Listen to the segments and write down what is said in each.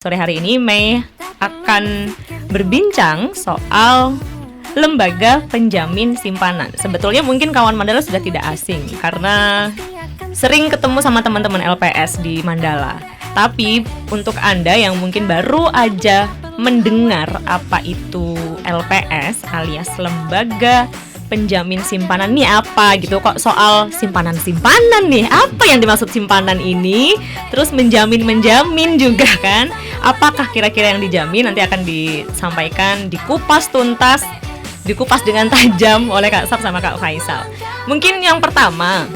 Sore hari ini Mei akan berbincang soal lembaga penjamin simpanan. Sebetulnya mungkin kawan Mandala sudah tidak asing karena sering ketemu sama teman-teman LPS di Mandala. Tapi untuk Anda yang mungkin baru aja mendengar apa itu LPS alias lembaga penjamin simpanan nih apa gitu, kok soal simpanan nih, apa yang dimaksud simpanan ini, terus menjamin juga kan, apakah kira-kira yang dijamin, nanti akan disampaikan, dikupas tuntas, dikupas dengan tajam oleh Kak Sap sama Kak Faisal. Mungkin yang pertama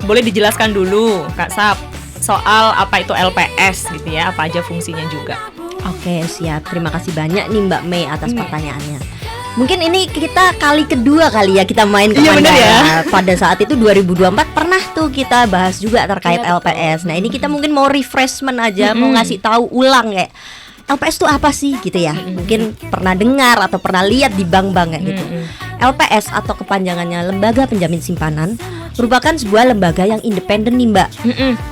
boleh dijelaskan dulu Kak Sap soal apa itu LPS gitu ya, apa aja fungsinya juga. Oke, siap. Terima kasih banyak nih Mbak Mei atas pertanyaannya. Mungkin ini kita kali kedua kali ya kita main ke Mandala. Ya? Pada saat itu 2024 pernah tuh kita bahas juga terkait LPS. Nah ini kita mungkin mau refreshment aja, mau ngasih tahu ulang kayak LPS itu apa sih gitu ya. Mungkin pernah dengar atau pernah lihat di bank-bank kayak gitu. LPS atau kepanjangannya Lembaga Penjamin Simpanan merupakan sebuah lembaga yang independen nih Mbak.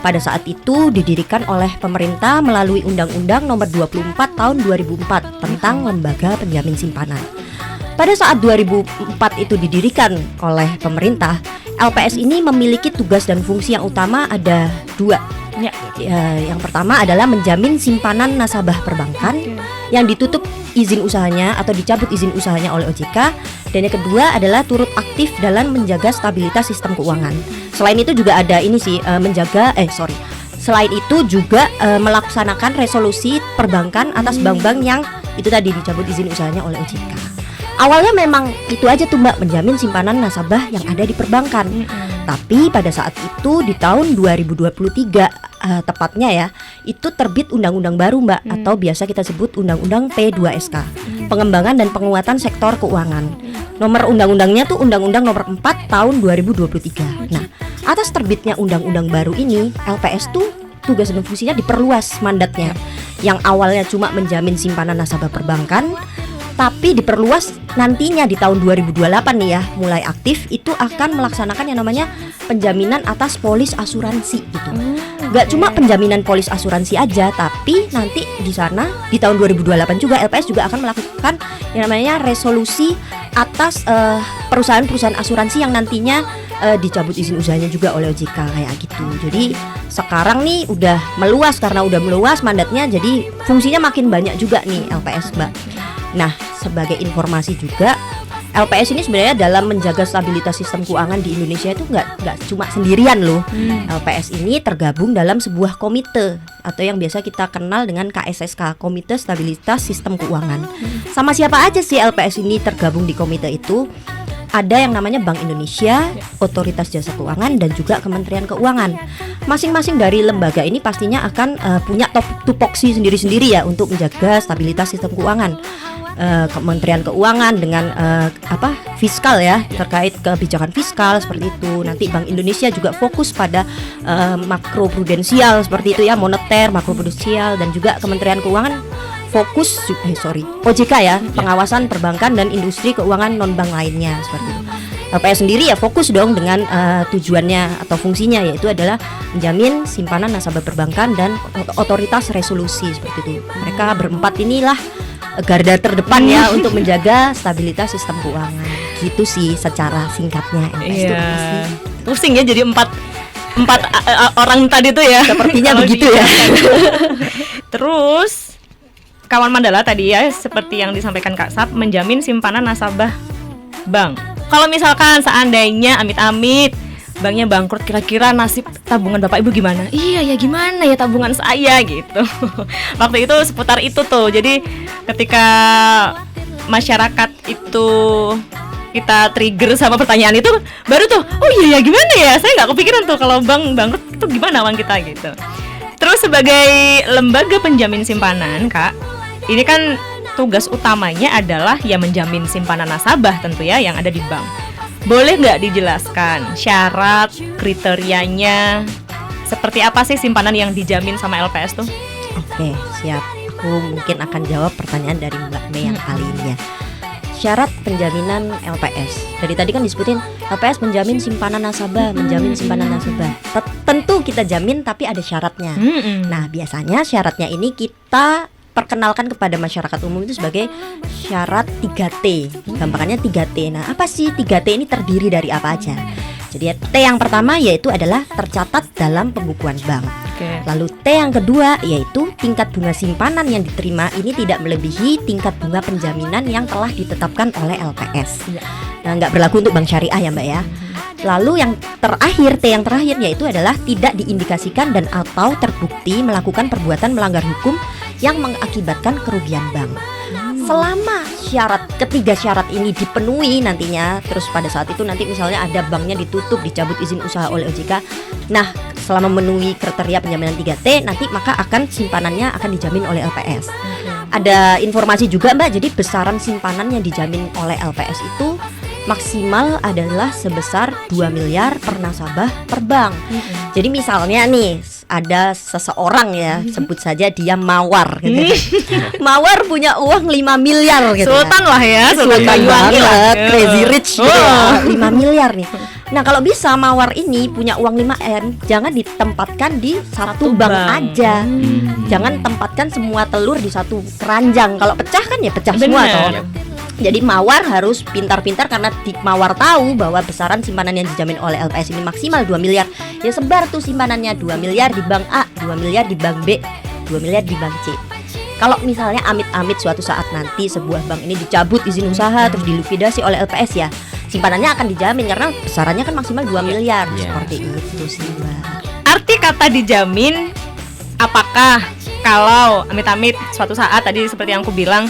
Pada saat itu didirikan oleh pemerintah melalui Undang-Undang Nomor 24 Tahun 2004 tentang Lembaga Penjamin Simpanan. Pada saat 2004 itu didirikan oleh pemerintah, LPS ini memiliki tugas dan fungsi yang utama ada dua. Yang pertama adalah menjamin simpanan nasabah perbankan yang ditutup izin usahanya atau dicabut izin usahanya oleh OJK. Dan yang kedua adalah turut aktif dalam menjaga stabilitas sistem keuangan. Selain itu juga ada Selain itu juga melaksanakan resolusi perbankan atas bank-bank yang itu tadi dicabut izin usahanya oleh OJK. Awalnya memang itu aja tuh Mbak, menjamin simpanan nasabah yang ada di perbankan. Tapi pada saat itu di tahun 2023 tepatnya ya, itu terbit undang-undang baru Mbak, atau biasa kita sebut Undang-Undang P2SK, Pengembangan dan Penguatan Sektor Keuangan. Nomor undang-undangnya tuh Undang-Undang Nomor 4 Tahun 2023. Nah, atas terbitnya undang-undang baru ini, LPS tuh tugas dan fungsinya diperluas mandatnya. Yang awalnya cuma menjamin simpanan nasabah perbankan, tapi diperluas nantinya di tahun 2028 nih ya, mulai aktif itu akan melaksanakan yang namanya penjaminan atas polis asuransi gitu. Gak cuma penjaminan polis asuransi aja, tapi nanti di sana di tahun 2028 juga LPS juga akan melakukan yang namanya resolusi atas perusahaan-perusahaan asuransi yang nantinya dicabut izin usahanya juga oleh OJK kayak gitu. Jadi sekarang nih udah meluas, karena udah meluas mandatnya, jadi fungsinya makin banyak juga nih LPS Mbak. Nah, sebagai informasi juga, LPS ini sebenarnya dalam menjaga stabilitas sistem keuangan di Indonesia itu nggak cuma sendirian loh. LPS ini tergabung dalam sebuah komite atau yang biasa kita kenal dengan KSSK, Komite Stabilitas Sistem Keuangan. Sama siapa aja sih LPS ini tergabung di komite itu? Ada yang namanya Bank Indonesia, Otoritas Jasa Keuangan, dan juga Kementerian Keuangan. Masing-masing dari lembaga ini pastinya akan punya tupoksi sendiri-sendiri ya untuk menjaga stabilitas sistem keuangan. Kementerian Keuangan dengan fiskal ya, terkait kebijakan fiskal seperti itu. Nanti Bank Indonesia juga fokus pada makroprudensial seperti itu ya, moneter, makroprudensial, dan juga Kementerian Keuangan fokus OJK ya, pengawasan perbankan dan industri keuangan non-bank lainnya seperti itu. LPS sendiri ya fokus dong dengan tujuannya atau fungsinya, yaitu adalah menjamin simpanan nasabah perbankan dan otoritas resolusi seperti itu. Mereka berempat inilah garda terdepan ya untuk menjaga stabilitas sistem keuangan. Gitu sih secara singkatnya LPS itu. Pusing ya jadi empat orang tadi tuh ya. Sepertinya begitu ya. Terus kawan Mandala tadi ya, seperti yang disampaikan Kak Sap, menjamin simpanan nasabah bank. Kalau misalkan seandainya amit-amit banknya bangkrut, kira-kira nasib tabungan Bapak Ibu gimana? Iya ya, gimana ya tabungan saya gitu. Waktu itu seputar itu tuh. Jadi ketika masyarakat itu kita trigger sama pertanyaan itu, baru tuh, oh iya ya gimana ya, saya nggak kepikiran tuh kalau bank bangkrut itu gimana uang kita gitu. Terus sebagai lembaga penjamin simpanan Kak, ini kan tugas utamanya adalah ya menjamin simpanan nasabah tentu ya yang ada di bank. Boleh nggak dijelaskan syarat, kriterianya, seperti apa sih simpanan yang dijamin sama LPS tuh? Oke, siap. Aku mungkin akan jawab pertanyaan dari Mbak Mei yang kali ini ya. Syarat penjaminan LPS. Dari tadi kan disebutin LPS menjamin simpanan nasabah, menjamin simpanan nasabah. Tentu kita jamin tapi ada syaratnya. Nah, biasanya syaratnya ini kita perkenalkan kepada masyarakat umum itu sebagai syarat 3T. Gampangannya 3T. Nah, apa sih 3T ini terdiri dari apa aja? Jadi T yang pertama yaitu adalah tercatat dalam pembukuan bank. Lalu T yang kedua yaitu tingkat bunga simpanan yang diterima ini tidak melebihi tingkat bunga penjaminan yang telah ditetapkan oleh LPS. Nah, nggak berlaku untuk bank syariah ya Mbak ya. Lalu yang terakhir, T yang terakhir yaitu adalah tidak diindikasikan dan atau terbukti melakukan perbuatan melanggar hukum yang mengakibatkan kerugian bank. Selama ketiga syarat ini dipenuhi nantinya, terus pada saat itu nanti misalnya ada banknya ditutup, dicabut izin usaha oleh OJK. Nah, selama memenuhi kriteria penjaminan 3T, nanti maka akan simpanannya akan dijamin oleh LPS. Ada informasi juga Mbak, jadi besaran simpanan yang dijamin oleh LPS itu maksimal adalah sebesar 2 miliar per nasabah per bank. Jadi misalnya nih ada seseorang ya, sebut saja dia Mawar gitu. Mawar punya uang 5 miliar gitu. Sultan lah ya, Sultan banget, crazy rich gitu ya, 5 miliar nih. Nah, kalau bisa Mawar ini punya uang 5M, jangan ditempatkan di satu bank aja. Jangan tempatkan semua telur di satu keranjang. Kalau pecah kan ya pecah semua toh. Jadi Mawar harus pintar-pintar karena Mawar tahu bahwa besaran simpanan yang dijamin oleh LPS ini maksimal 2 miliar. Ya sebar tuh simpanannya 2 miliar di bank A, 2 miliar di bank B, 2 miliar di bank C. Kalau misalnya amit-amit suatu saat nanti sebuah bank ini dicabut izin usaha terus dilikuidasi oleh LPS ya, simpanannya akan dijamin karena besarannya kan maksimal 2 miliar. Seperti itu sih Mbak. Arti kata dijamin, apakah kalau amit-amit suatu saat tadi seperti yang aku bilang,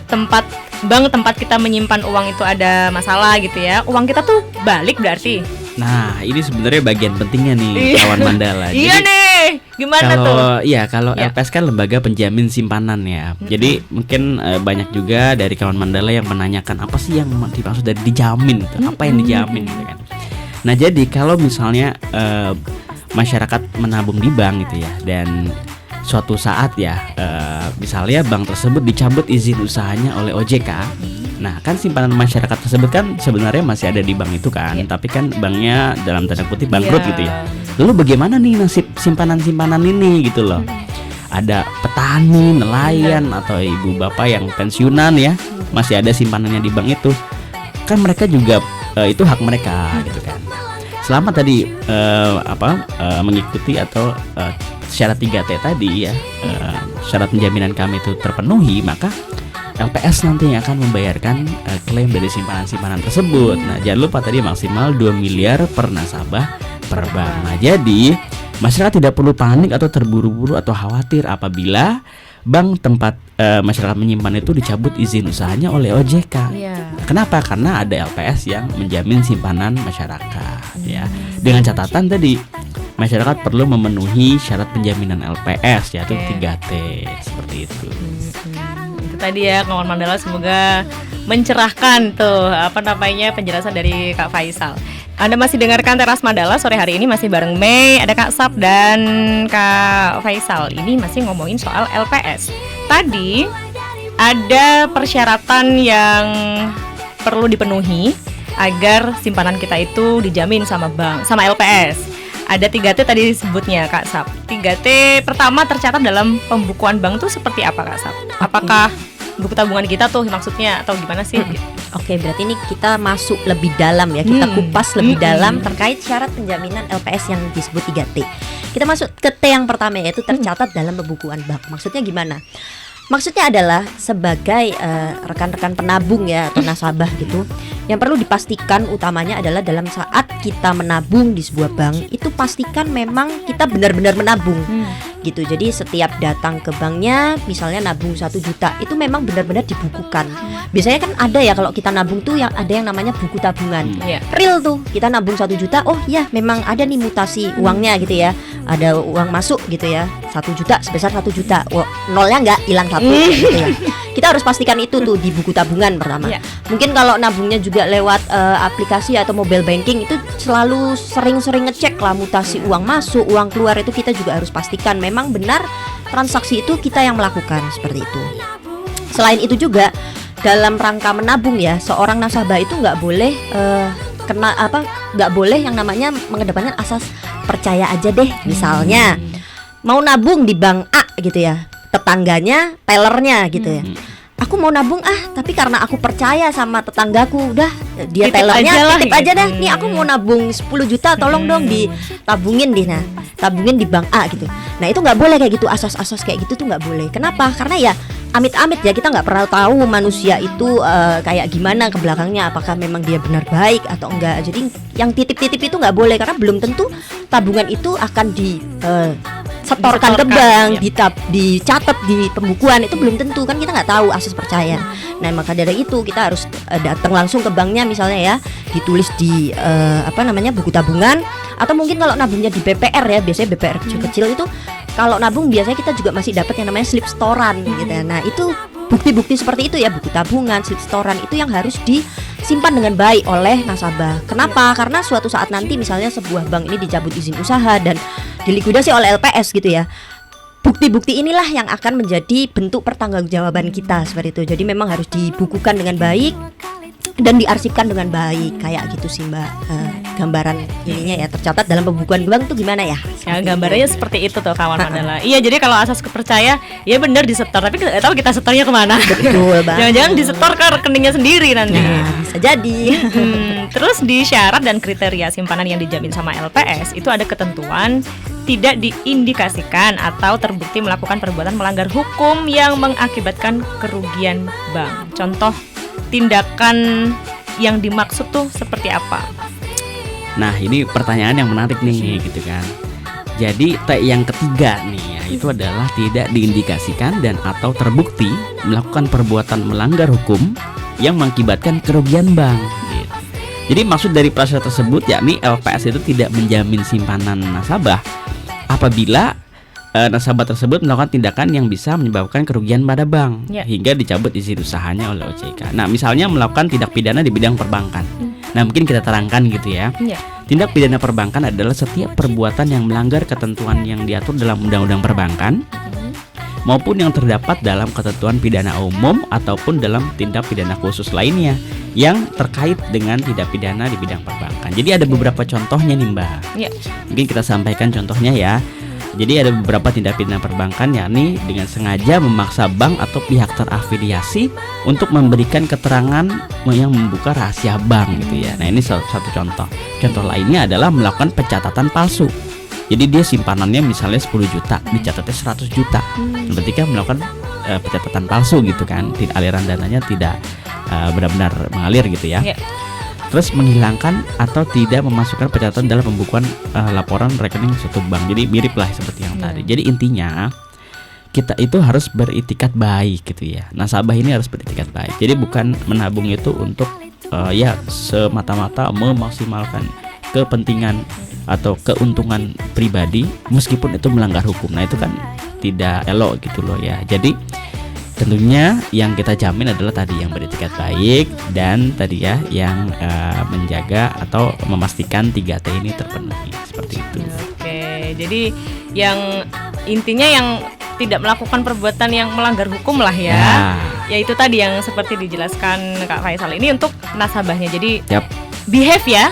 tempat kita menyimpan uang itu ada masalah gitu ya, uang kita tuh balik berarti. Nah, ini sebenarnya bagian pentingnya nih kawan Mandala. Iya nih, gimana tuh? Kalau LPS kan lembaga penjamin simpanan ya. Jadi mungkin banyak juga dari kawan Mandala yang menanyakan apa sih yang dimaksud dari dijamin itu? Apa yang dijamin gitu kan. Nah, jadi kalau misalnya masyarakat menabung di bank gitu ya, dan suatu saat ya misalnya bank tersebut dicabut izin usahanya oleh OJK. Nah, kan simpanan masyarakat tersebut kan sebenarnya masih ada di bank itu kan, tapi kan banknya dalam tanda kutip bangkrut gitu ya. Lalu bagaimana nih nasib simpanan-simpanan ini gitu loh? Ada petani, nelayan atau ibu bapak yang pensiunan ya, masih ada simpanannya di bank itu. Kan mereka juga itu hak mereka gitu kan. Selama tadi mengikuti atau syarat 3T tadi ya, syarat penjaminan kami itu terpenuhi, maka LPS nanti yang akan membayarkan klaim dari simpanan-simpanan tersebut. Nah, jangan lupa tadi maksimal 2 miliar per nasabah per bank. Nah, jadi masyarakat tidak perlu panik atau terburu-buru atau khawatir apabila bank tempat masyarakat menyimpan itu dicabut izin usahanya oleh OJK. Kenapa? Karena ada LPS yang menjamin simpanan masyarakat ya. Dengan catatan tadi masyarakat perlu memenuhi syarat penjaminan LPS yaitu 3T seperti itu. Itu tadi ya kawan Mandala, semoga mencerahkan tuh penjelasan dari Kak Faisal. Anda masih dengarkan Teras Mandala sore hari ini, masih bareng Mei, ada Kak Sap dan Kak Faisal. Ini masih ngomongin soal LPS. Tadi ada persyaratan yang perlu dipenuhi agar simpanan kita itu dijamin sama bank, sama LPS. Ada 3T tadi disebutnya Kak Sap. 3T pertama tercatat dalam pembukuan bank tuh seperti apa Kak Sap? Apakah buku tabungan kita tuh maksudnya atau gimana sih? Oke, berarti ini kita masuk lebih dalam ya, kita kupas lebih dalam terkait syarat penjaminan LPS yang disebut 3T. Kita masuk ke T yang pertama yaitu tercatat dalam pembukuan bank. Maksudnya gimana? Maksudnya adalah sebagai rekan-rekan penabung ya atau nasabah gitu, yang perlu dipastikan utamanya adalah dalam saat kita menabung di sebuah bank itu pastikan memang kita benar-benar menabung gitu. Jadi setiap datang ke banknya misalnya nabung 1 juta itu memang benar-benar dibukukan. Biasanya kan ada ya kalau kita nabung tuh yang ada yang namanya buku tabungan. Real tuh kita nabung 1 juta, oh ya memang ada nih mutasi uangnya gitu ya, ada uang masuk gitu ya, 1 juta sebesar 1 juta, nolnya nggak hilang satu gitu ya. Kita harus pastikan itu tuh di buku tabungan pertama. Mungkin kalau nabungnya juga lewat aplikasi atau mobile banking itu selalu sering-sering ngecek lah mutasi uang masuk, uang keluar, itu kita juga harus pastikan memang benar transaksi itu kita yang melakukan seperti itu. Selain itu juga dalam rangka menabung ya, seorang nasabah itu nggak boleh nggak boleh yang namanya mengedepankan asas percaya aja deh. Misalnya mau nabung di bank A gitu ya, tetangganya tellernya gitu ya. Aku mau nabung tapi karena aku percaya sama tetanggaku, udah dia Titip tellernya aja lah, titip aja gitu. dah. Nih aku mau nabung 10 juta, tolong dong ditabungin tabungin di bank A gitu. Nah itu nggak boleh kayak gitu, asas-asas kayak gitu tuh nggak boleh. Kenapa? Karena ya amit-amit ya, kita nggak pernah tahu manusia itu kayak gimana ke belakangnya, apakah memang dia benar baik atau enggak. Jadi yang titip-titip itu nggak boleh, karena belum tentu tabungan itu akan setorkan ke bank, dicatat di pembukuan, itu belum tentu kan, kita nggak tahu asas percaya. Nah maka dari itu kita harus datang langsung ke banknya misalnya ya, ditulis di buku tabungan, atau mungkin kalau nabungnya di BPR ya, biasanya BPR kecil-kecil itu kalau nabung biasanya kita juga masih dapat yang namanya slip setoran gitu ya. Nah itu bukti-bukti seperti itu ya, buku tabungan, slip setoran itu yang harus disimpan dengan baik oleh nasabah. Kenapa? Karena suatu saat nanti misalnya sebuah bank ini dicabut izin usaha dan dilikuidasi oleh LPS gitu ya, bukti-bukti inilah yang akan menjadi bentuk pertanggungjawaban kita seperti itu. Jadi memang harus dibukukan dengan baik dan diarsipkan dengan baik, kayak gitu sih Mbak. Gambaran ininya ya, tercatat dalam pembukuan bank tuh gimana ya? Ya gambarnya seperti itu tuh kawan Mandala. Iya, jadi kalau asas kepercaya ya benar disetor, tapi nggak tahu kita setornya kemana. Betul banget. Jangan-jangan disetor ke rekeningnya sendiri nanti. Nah, bisa jadi. Terus di syarat dan kriteria simpanan yang dijamin sama LPS itu ada ketentuan tidak diindikasikan atau terbukti melakukan perbuatan melanggar hukum yang mengakibatkan kerugian bank. Contoh tindakan yang dimaksud tuh seperti apa? Nah ini pertanyaan yang menarik nih gitu kan. Jadi yang ketiga nih ya, itu adalah tidak diindikasikan dan atau terbukti melakukan perbuatan melanggar hukum yang mengakibatkan kerugian bank gitu. Jadi maksud dari prasyarat tersebut yakni LPS itu tidak menjamin simpanan nasabah apabila nasabah tersebut melakukan tindakan yang bisa menyebabkan kerugian pada bank hingga dicabut izin usahanya oleh OJK. Nah misalnya melakukan tindak pidana di bidang perbankan. Nah mungkin kita terangkan gitu ya. Tindak pidana perbankan adalah setiap perbuatan yang melanggar ketentuan yang diatur dalam undang-undang perbankan maupun yang terdapat dalam ketentuan pidana umum ataupun dalam tindak pidana khusus lainnya yang terkait dengan tindak pidana di bidang perbankan. Jadi ada beberapa contohnya nih Mbak. Mungkin kita sampaikan contohnya ya. Jadi ada beberapa tindak pidana perbankan yakni dengan sengaja memaksa bank atau pihak terafiliasi untuk memberikan keterangan yang membuka rahasia bank gitu ya. Nah ini satu contoh. Contoh lainnya adalah melakukan pencatatan palsu. Jadi dia simpanannya misalnya 10 juta, dicatatnya 100 juta. Berarti kan melakukan pencatatan palsu gitu kan. Aliran dananya tidak benar-benar mengalir gitu ya. Terus menghilangkan atau tidak memasukkan pencatatan dalam pembukuan laporan rekening suatu bank. Jadi mirip lah seperti yang tadi. Jadi intinya kita itu harus beritikat baik gitu ya. Nasabah ini harus beritikat baik. Jadi bukan menabung itu untuk semata-mata memaksimalkan kepentingan atau keuntungan pribadi meskipun itu melanggar hukum. Nah itu kan tidak elok gitu loh ya. Jadi tentunya yang kita jamin adalah tadi yang beretikat baik dan tadi ya yang menjaga atau memastikan 3T ini terpenuhi seperti itu. Oke, jadi yang intinya yang tidak melakukan perbuatan yang melanggar hukum lah ya. Ya itu tadi yang seperti dijelaskan Kak Faisal ini untuk nasabahnya. Jadi behave ya.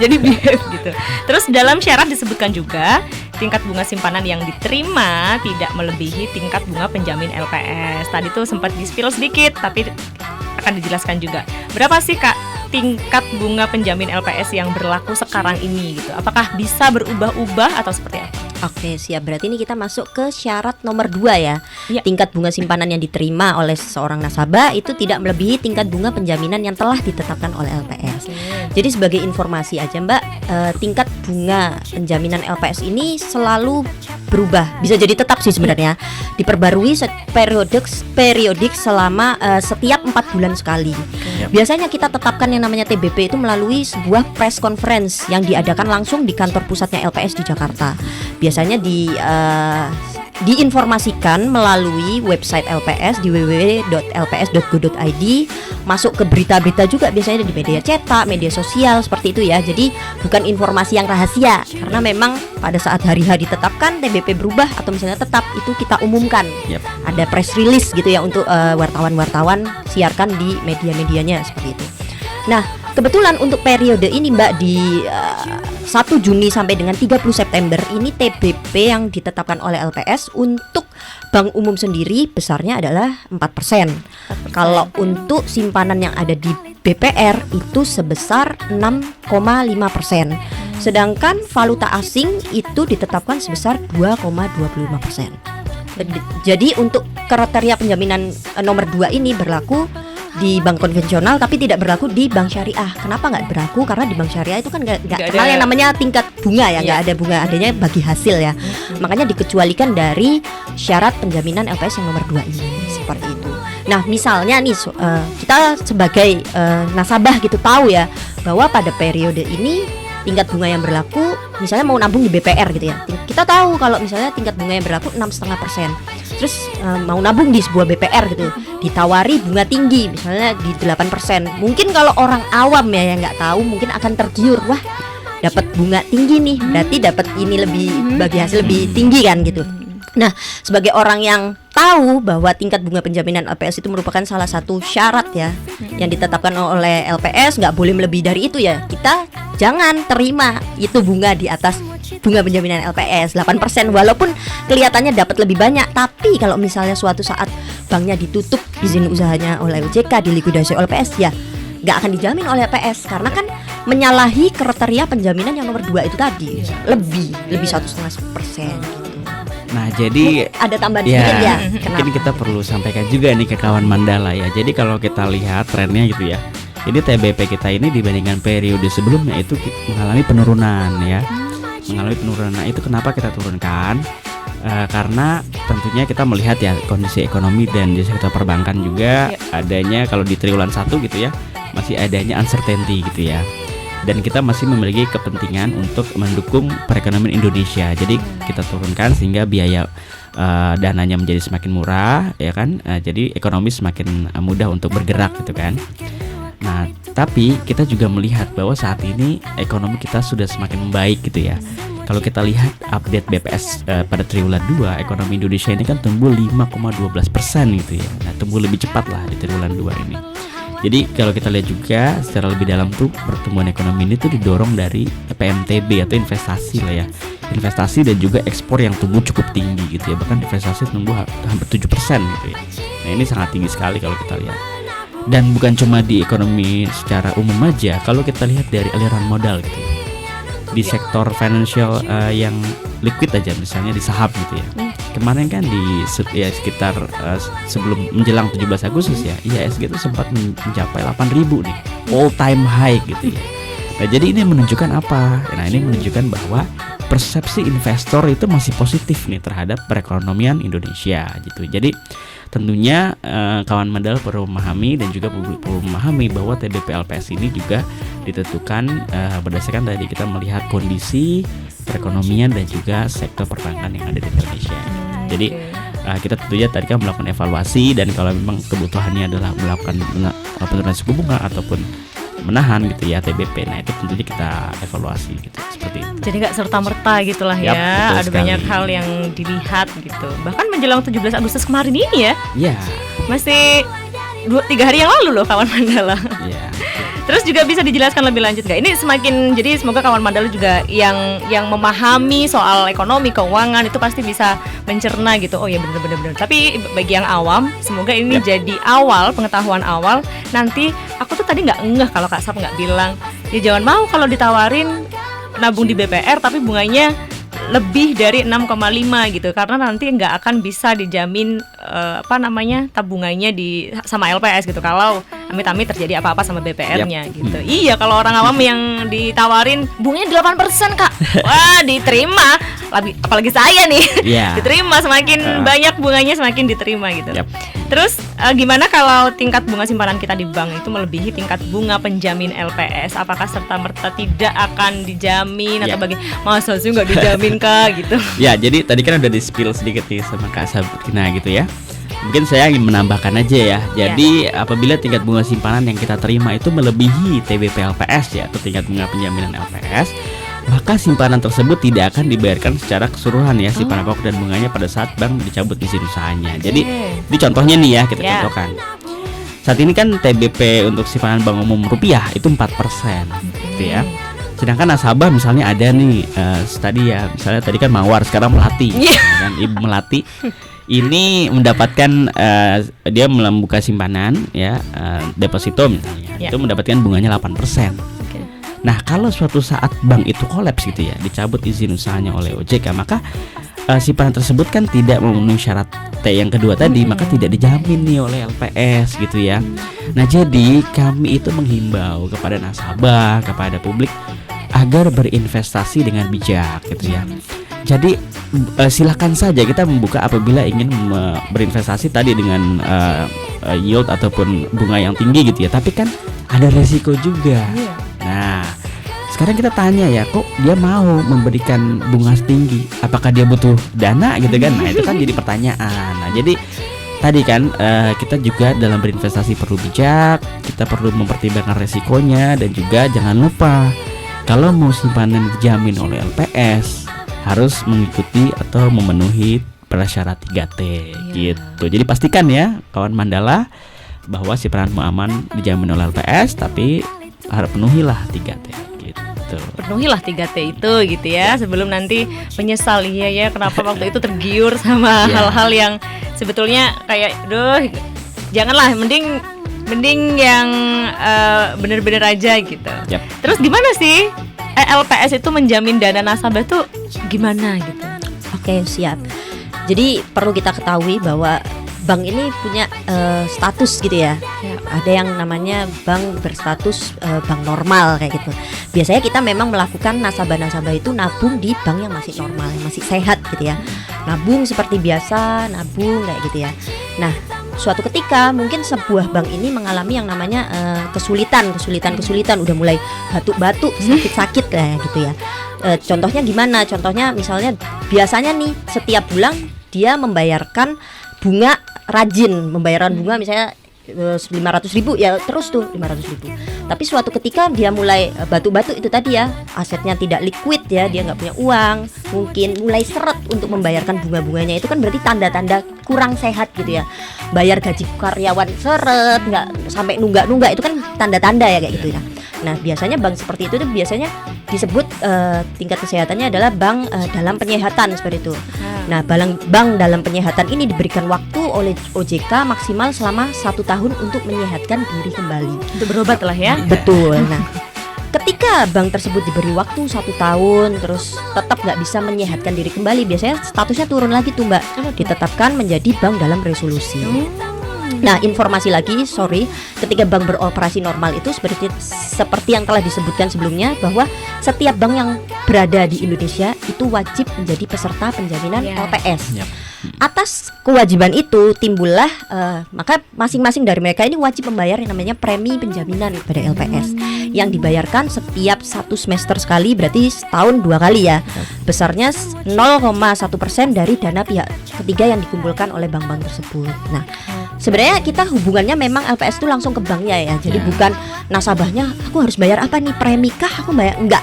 Jadi behave gitu. Terus dalam syarat disebutkan juga tingkat bunga simpanan yang diterima tidak melebihi tingkat bunga penjamin LPS. Tadi tuh sempat di-spill sedikit, tapi akan dijelaskan juga. Berapa sih Kak tingkat bunga penjamin LPS yang berlaku sekarang ini gitu? Apakah bisa berubah-ubah atau seperti apa? Oke, siap. Berarti ini kita masuk ke syarat nomor 2 ya. Tingkat bunga simpanan yang diterima oleh seseorang nasabah itu tidak melebihi tingkat bunga penjaminan yang telah ditetapkan oleh LPS. Jadi sebagai informasi aja Mbak, tingkat bunga penjaminan LPS ini selalu berubah. Bisa jadi tetap sih sebenarnya. Diperbarui periodik selama setiap 4 bulan sekali. Biasanya kita tetapkan yang namanya TBP itu melalui sebuah press conference yang diadakan langsung di kantor pusatnya LPS di Jakarta. Biasanya diinformasikan melalui website LPS di www.lps.go.id, masuk ke berita-berita juga biasanya di media cetak, media sosial seperti itu ya. Jadi bukan informasi yang rahasia, karena memang pada saat hari H ditetapkan TBP berubah atau misalnya tetap, itu kita umumkan. Ada press release gitu ya untuk wartawan-wartawan siarkan di media-medianya seperti itu. Nah, kebetulan untuk periode ini Mbak di 1 Juni sampai dengan 30 September ini TBP yang ditetapkan oleh LPS untuk bank umum sendiri besarnya adalah 4%. Kalau untuk simpanan yang ada di BPR itu sebesar 6,5%. Sedangkan valuta asing itu ditetapkan sebesar 2,25%. Jadi untuk kriteria penjaminan nomor 2 ini berlaku di bank konvensional tapi tidak berlaku di bank syariah. Kenapa nggak berlaku? Karena di bank syariah itu kan nggak kenal yang namanya tingkat bunga ya, nggak ada bunga, adanya bagi hasil ya. Makanya dikecualikan dari syarat penjaminan LPS yang nomor 2 ini, seperti itu. Nah misalnya nih kita sebagai nasabah gitu tahu ya bahwa pada periode ini tingkat bunga yang berlaku, misalnya mau nabung di BPR gitu ya, kita tahu kalau misalnya tingkat bunga yang berlaku 6,5%. Terus mau nabung di sebuah BPR gitu, ditawari bunga tinggi misalnya di 8%. Mungkin kalau orang awam ya yang nggak tahu mungkin akan tergiur, wah dapat bunga tinggi nih, berarti dapat ini lebih bagi hasil lebih tinggi kan gitu. Nah, sebagai orang yang tahu bahwa tingkat bunga penjaminan LPS itu merupakan salah satu syarat ya yang ditetapkan oleh LPS, nggak boleh melebihi dari itu ya. Kita jangan terima itu bunga di atas bunga penjaminan LPS 8%, walaupun kelihatannya dapat lebih banyak, tapi kalau misalnya suatu saat banknya ditutup izin usahanya oleh OJK, dilikuidasi oleh LPS ya nggak akan dijamin oleh LPS karena kan menyalahi kriteria penjaminan yang nomor 2 itu tadi, lebih 1,5% gitu. Nah jadi ada tambahan sedikit ya. Mungkin kita perlu sampaikan juga nih ke kawan Mandala ya. Jadi kalau kita lihat trennya gitu ya, jadi TBP kita ini dibandingkan periode sebelumnya itu mengalami penurunan ya, mengalami penurunan. Nah itu kenapa kita turunkan? Karena tentunya kita melihat ya kondisi ekonomi dan di sektor perbankan juga adanya kalau di triwulan 1 gitu ya masih adanya uncertainty gitu ya. Dan kita masih memiliki kepentingan untuk mendukung perekonomian Indonesia. Jadi kita turunkan sehingga biaya dananya menjadi semakin murah, ya kan? Jadi ekonomi semakin mudah untuk bergerak gitu kan. Nah, tapi kita juga melihat bahwa saat ini ekonomi kita sudah semakin membaik gitu ya. Kalau kita lihat update BPS pada triwulan 2, ekonomi Indonesia ini kan tumbuh 5,12% gitu ya. Nah, tumbuh lebih cepat lah di triwulan 2 ini. Jadi kalau kita lihat juga secara lebih dalam tuh pertumbuhan ekonomi ini tuh didorong dari PMTB atau investasi lah ya. Investasi dan juga ekspor yang tumbuh cukup tinggi gitu ya. Bahkan investasi tumbuh hampir 7% gitu ya. Nah ini sangat tinggi sekali kalau kita lihat. Dan bukan cuma di ekonomi secara umum aja, kalau kita lihat dari aliran modal gitu ya. Di sektor financial yang liquid aja misalnya di saham gitu ya. Kemarin kan di sekitar sebelum menjelang 17 Agustus ya, IHSG itu sempat mencapai 8.000 nih, all time high gitu ya. Nah jadi ini menunjukkan apa? Nah ini menunjukkan bahwa persepsi investor itu masih positif nih terhadap perekonomian Indonesia gitu. Jadi tentunya kawan Mandala perlu memahami dan juga publik perlu memahami bahwa TBP LPS ini juga ditentukan berdasarkan tadi kita melihat kondisi perekonomian dan juga sektor perbankan yang ada di Indonesia. Jadi kita tentunya tadi kan melakukan evaluasi dan kalau memang kebutuhannya adalah melakukan penurunan suku bunga ataupun menahan gitu ya TBP, nah itu tentunya kita evaluasi gitu seperti itu. Jadi nggak serta-merta gitulah ya, ada banyak hal yang dilihat gitu. Bahkan menjelang 17 Agustus kemarin ini ya. Iya. Masih 2-3 hari yang lalu loh kawan Mandala. Iya. Terus juga bisa dijelaskan lebih lanjut nggak? Ini semakin jadi semoga kawan Mandala juga yang memahami soal ekonomi keuangan itu pasti bisa mencerna gitu. Oh ya benar. Tapi bagi yang awam, semoga ini jadi awal pengetahuan awal. Nanti aku tuh tadi nggak ngeh kalau Kak Sap nggak bilang ya jangan mau kalau ditawarin nabung di BPR tapi bunganya lebih dari 6,5 gitu karena nanti nggak akan bisa dijamin tabungannya sama LPS gitu kalau amit-amit terjadi apa-apa sama BPR-nya gitu. Iya kalau orang awam yang ditawarin bunganya 8% Kak, wah diterima, apalagi saya nih diterima semakin banyak bunganya semakin diterima gitu. Terus gimana kalau tingkat bunga simpanan kita di bank itu melebihi tingkat bunga penjamin LPS? Apakah serta-merta tidak akan dijamin atau masa sih nggak dijamin Kak gitu? Ya jadi tadi kan udah di-spill sedikit nih sama Kak Sabrina gitu ya. Mungkin saya ingin menambahkan aja ya. Jadi apabila tingkat bunga simpanan yang kita terima itu melebihi TBP LPS ya atau tingkat bunga penjaminan LPS, maka simpanan tersebut tidak akan dibayarkan secara keseluruhan ya simpanan pokok dan bunganya pada saat bank dicabut izin usahanya. Jadi ini contohnya nih ya kita contohkan. Saat ini kan TBP untuk simpanan bank umum rupiah itu 4% gitu ya. Sedangkan nasabah misalnya ada nih tadi ya misalnya tadi kan Mawar sekarang Melati kan Ibu Melati ini mendapatkan dia membuka simpanan ya, deposito misalnya, Ya. itu mendapatkan bunganya 8%. Oke. Nah, kalau suatu saat bank itu kolaps gitu ya, dicabut izin usahanya oleh OJK, maka simpanan tersebut kan tidak memenuhi syarat T yang kedua tadi, maka tidak dijamin nih oleh LPS gitu ya. Nah, jadi kami itu menghimbau kepada nasabah, kepada publik agar berinvestasi dengan bijak gitu ya. Jadi silakan saja kita membuka apabila ingin berinvestasi tadi dengan yield ataupun bunga yang tinggi gitu ya. Tapi kan ada resiko juga. Iya. Nah, sekarang kita tanya ya, kok dia mau memberikan bunga setinggi? Apakah dia butuh dana gitu kan? Nah, itu kan jadi pertanyaan. Nah, jadi tadi kan kita juga dalam berinvestasi perlu bijak, kita perlu mempertimbangkan resikonya, dan juga jangan lupa kalau mau simpanan dijamin oleh LPS harus mengikuti atau memenuhi prasyarat 3T gitu. Jadi pastikan ya kawan Mandala bahwa simpanan aman dijamin oleh LPS, tapi harus penuhilah 3T gitu. Penuhilah 3T itu gitu ya, sebelum nanti menyesal. Iya ya, kenapa waktu itu tergiur sama Ya. hal-hal yang sebetulnya kayak janganlah, mending yang bener-bener aja gitu. Yap. Terus gimana sih LPS itu menjamin dana nasabah tuh gimana gitu? Oke, siap. Jadi perlu kita ketahui bahwa bank ini punya status gitu ya. Ya. Ada yang namanya bank berstatus bank normal kayak gitu. Biasanya kita memang melakukan nasabah-nasabah itu nabung di bank yang masih normal, yang masih sehat gitu ya. Nabung seperti biasa, nabung kayak gitu ya. Nah, suatu ketika mungkin sebuah bank ini mengalami yang namanya kesulitan, udah mulai batuk-batuk, sakit-sakit lah gitu ya. Contohnya gimana? Contohnya misalnya biasanya nih setiap bulan dia membayarkan bunga rajin, membayaran bunga misalnya 500.000 ya, terus tuh 500.000. Tapi suatu ketika dia mulai batuk-batuk itu tadi ya, asetnya tidak liquid ya, dia nggak punya uang, mungkin mulai seret untuk membayarkan bunga-bunganya, itu kan berarti tanda-tanda kurang sehat gitu ya. Bayar gaji karyawan seret, nggak sampai nunggak-nunggak, itu kan tanda-tanda ya kayak gitu ya. Nah, biasanya bank seperti itu tuh biasanya disebut tingkat kesehatannya adalah bank dalam penyehatan seperti itu. Nah, bank dalam penyehatan ini diberikan waktu oleh OJK maksimal selama 1 tahun untuk menyehatkan diri kembali. Untuk berobat lah ya. Betul. Nah, ketika bank tersebut diberi waktu 1 tahun terus tetap nggak bisa menyehatkan diri kembali, biasanya statusnya turun lagi tuh Mbak, ditetapkan menjadi bank dalam resolusi. Nah, informasi lagi, ketika bank beroperasi normal itu seperti yang telah disebutkan sebelumnya, bahwa setiap bank yang berada di Indonesia itu wajib menjadi peserta penjaminan LPS. Yap. Atas kewajiban itu timbullah maka masing-masing dari mereka ini wajib membayar yang namanya premi penjaminan kepada LPS yang dibayarkan setiap 1 semester sekali, berarti setahun 2 kali ya. Besarnya 0,1% dari dana pihak ketiga yang dikumpulkan oleh bank-bank tersebut. Nah, sebenarnya kita hubungannya memang LPS itu langsung ke banknya ya. Jadi bukan nasabahnya aku harus bayar apa nih, premi kah aku bayar, enggak.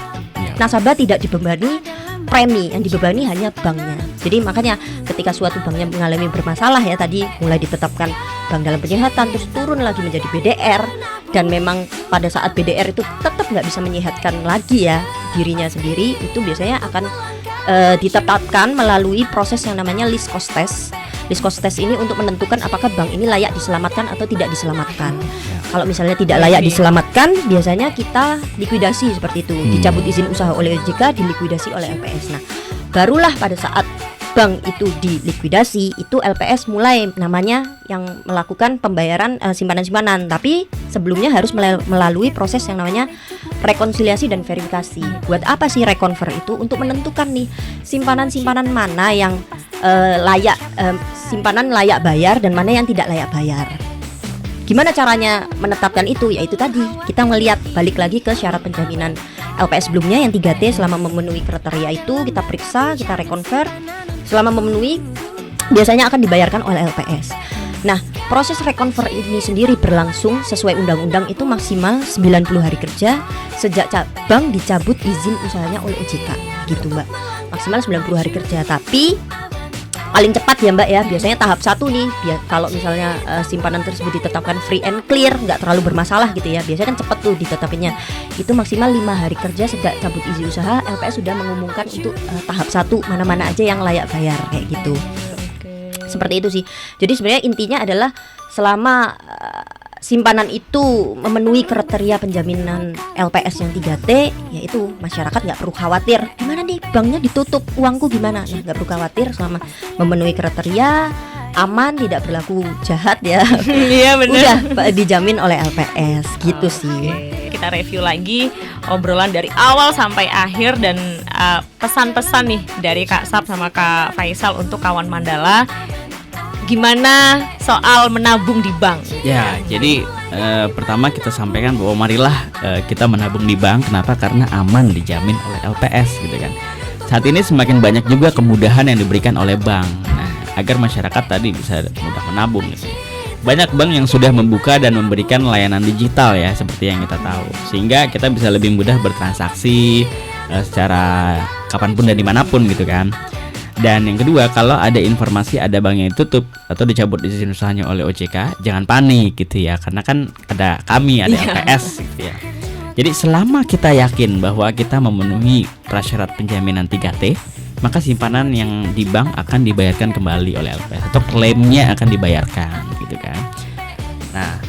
Nasabah tidak dibebani premi, yang dibebani hanya banknya. Jadi makanya ketika suatu banknya mengalami bermasalah ya, tadi mulai ditetapkan bank dalam penyehatan, terus turun lagi menjadi BDR, dan memang pada saat BDR itu tetap nggak bisa menyehatkan lagi ya dirinya sendiri, itu biasanya akan ditetapkan melalui proses yang namanya list cost test. List cost test ini untuk menentukan apakah bank ini layak diselamatkan atau tidak diselamatkan. Kalau misalnya tidak layak diselamatkan, biasanya kita likuidasi seperti itu, dicabut izin usaha oleh OJK, dilikuidasi oleh LPS. Nah, barulah pada saat bank itu dilikuidasi, itu LPS mulai namanya yang melakukan pembayaran simpanan-simpanan. Tapi sebelumnya harus melalui proses yang namanya rekonsiliasi dan verifikasi. Buat apa sih reconver itu? Untuk menentukan nih simpanan-simpanan mana yang simpanan layak bayar dan mana yang tidak layak bayar. Gimana caranya menetapkan itu? Yaitu tadi kita melihat, balik lagi ke syarat penjaminan LPS sebelumnya yang 3T. Selama memenuhi kriteria itu kita periksa, kita reconvert. Selama memenuhi biasanya akan dibayarkan oleh LPS. Nah, proses reconvert ini sendiri berlangsung sesuai undang-undang itu maksimal 90 hari kerja sejak bank dicabut izin usahanya oleh OJK gitu Mbak. Maksimal 90 hari kerja. Tapi paling cepat ya Mbak ya, biasanya tahap 1 nih, kalau misalnya simpanan tersebut ditetapkan free and clear, nggak terlalu bermasalah gitu ya, biasanya kan cepat tuh ditetapinnya. Itu maksimal 5 hari kerja sejak cabut izin usaha, LPS sudah mengumumkan untuk tahap 1 mana-mana aja yang layak bayar kayak gitu. Seperti itu sih. Jadi sebenarnya intinya adalah selama simpanan itu memenuhi kriteria penjaminan LPS yang 3T, yaitu masyarakat nggak perlu khawatir gimana nih banknya ditutup, uangku gimana. Nah, nggak perlu khawatir selama memenuhi kriteria, aman, tidak berlaku jahat ya. Iya benar. Udah dijamin oleh LPS gitu sih. Kita review lagi obrolan dari awal sampai akhir dan pesan-pesan nih dari Kak Sap sama Kak Faisal untuk kawan Mandala. Gimana soal menabung di bank? Ya, jadi pertama kita sampaikan bahwa marilah kita menabung di bank. Kenapa? Karena aman, dijamin oleh LPS gitu kan. Saat ini semakin banyak juga kemudahan yang diberikan oleh bank. Nah, agar masyarakat tadi bisa mudah menabung gitu. Banyak bank yang sudah membuka dan memberikan layanan digital ya, seperti yang kita tahu. Sehingga kita bisa lebih mudah bertransaksi secara kapanpun dan dimanapun gitu kan. Dan yang kedua, kalau ada informasi ada bank yang ditutup atau dicabut izin usahanya oleh OJK, jangan panik gitu ya, karena kan ada kami, ada LPS gitu ya. Jadi selama kita yakin bahwa kita memenuhi prasyarat penjaminan 3T, maka simpanan yang di bank akan dibayarkan kembali oleh LPS atau klaimnya akan dibayarkan gitu kan. Nah,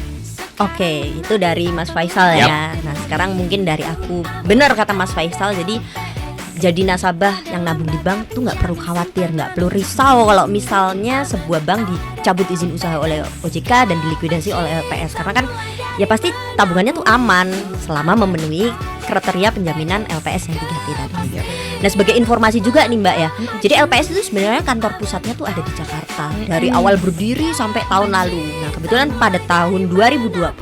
Oke, itu dari Mas Faisal ya. Nah, sekarang mungkin dari aku. Benar kata Mas Faisal, jadi nasabah yang nabung di bank tuh nggak perlu khawatir, nggak perlu risau kalau misalnya sebuah bank dicabut izin usaha oleh OJK dan dilikuidasi oleh LPS, karena kan ya pasti tabungannya tuh aman selama memenuhi kriteria penjaminan LPS yang 3T tadi. Nah, sebagai informasi juga nih Mbak ya, jadi LPS itu sebenarnya kantor pusatnya tuh ada di Jakarta dari awal berdiri sampai tahun lalu. Nah, kebetulan pada tahun 2024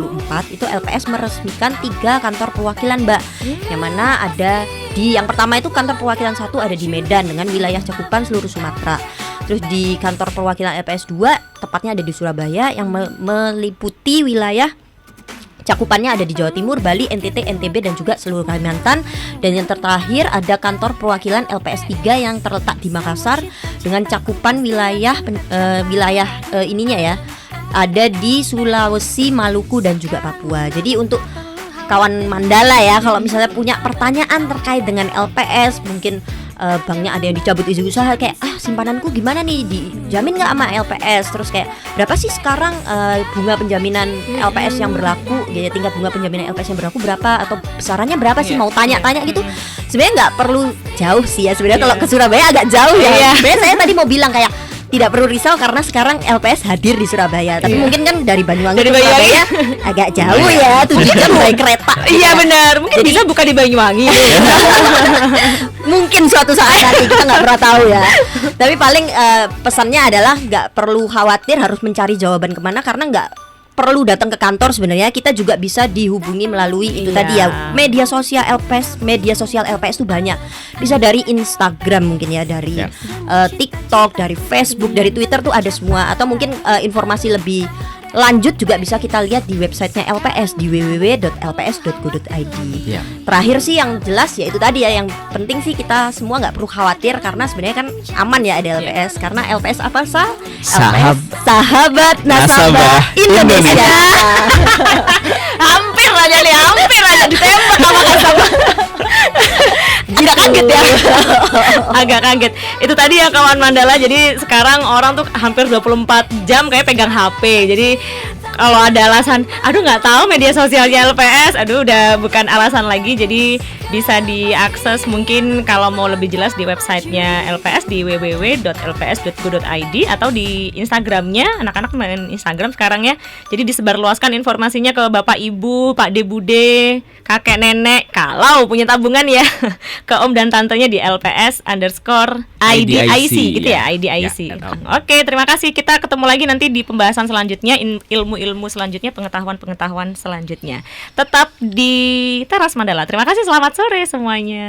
itu LPS meresmikan 3 kantor perwakilan Mbak, yang mana ada yang pertama itu kantor perwakilan 1 ada di Medan dengan wilayah cakupan seluruh Sumatera. Terus di kantor perwakilan LPS 2 tepatnya ada di Surabaya yang meliputi wilayah cakupannya ada di Jawa Timur, Bali, NTT, NTB dan juga seluruh Kalimantan. Dan yang terakhir ada kantor perwakilan LPS 3 yang terletak di Makassar dengan cakupan wilayah ininya ya ada di Sulawesi, Maluku dan juga Papua. Jadi untuk kawan Mandala ya, kalau misalnya punya pertanyaan terkait dengan LPS, mungkin banknya ada yang dicabut izin usaha, kayak simpananku gimana nih, dijamin nggak sama LPS, terus kayak berapa sih sekarang bunga penjaminan LPS yang berlaku, ya tingkat bunga penjaminan LPS yang berlaku berapa, atau besarannya berapa sih, mau tanya-tanya gitu. Sebenarnya nggak perlu jauh sih ya, sebenarnya kalau ke Surabaya agak jauh ya. Sebenarnya saya tadi mau bilang kayak tidak perlu risau karena sekarang LPS hadir di Surabaya. Tapi mungkin kan dari Banyuwangi ke Surabaya agak jauh ya, 7 jam naik kereta. Iya benar, mungkin bisa buka di Banyuwangi. Mungkin suatu saat nanti, kita nggak pernah tahu ya. Tapi paling pesannya adalah nggak perlu khawatir harus mencari jawaban kemana, karena nggak perlu datang ke kantor. Sebenarnya kita juga bisa dihubungi melalui itu tadi ya, media sosial LPS. Media sosial LPS itu banyak, bisa dari Instagram mungkin ya, dari TikTok, dari Facebook, dari Twitter tuh ada semua. Atau mungkin informasi lebih lanjut juga bisa kita lihat di websitenya LPS di www.lps.go.id. Terakhir sih yang jelas ya itu tadi ya, yang penting sih kita semua nggak perlu khawatir karena sebenarnya kan aman ya ada LPS. Karena LPS apa sih? Sahabat Nasabah Indonesia. Hampir aja ditembak sama nasabah. Agak kaget ya. Agak kaget. Itu tadi ya kawan Mandala. Jadi sekarang orang tuh hampir 24 jam kayak pegang HP. Jadi kalau ada alasan, aduh nggak tahu media sosialnya LPS, aduh udah bukan alasan lagi. Jadi bisa diakses mungkin kalau mau lebih jelas di websitenya LPS di www.lps.go.id atau di Instagramnya. Anak-anak main Instagram sekarang ya. Jadi disebarluaskan informasinya ke bapak ibu, pak de bude, kakek nenek kalau punya tabungan ya, ke om dan tantenya di LPS_IDIC gitu ya, IDIC. Oke, terima kasih. Kita ketemu lagi nanti di pembahasan selanjutnya, ilmu-ilmu selanjutnya, pengetahuan-pengetahuan selanjutnya. Tetap di Teras Mandala. Terima kasih, selamat sore semuanya.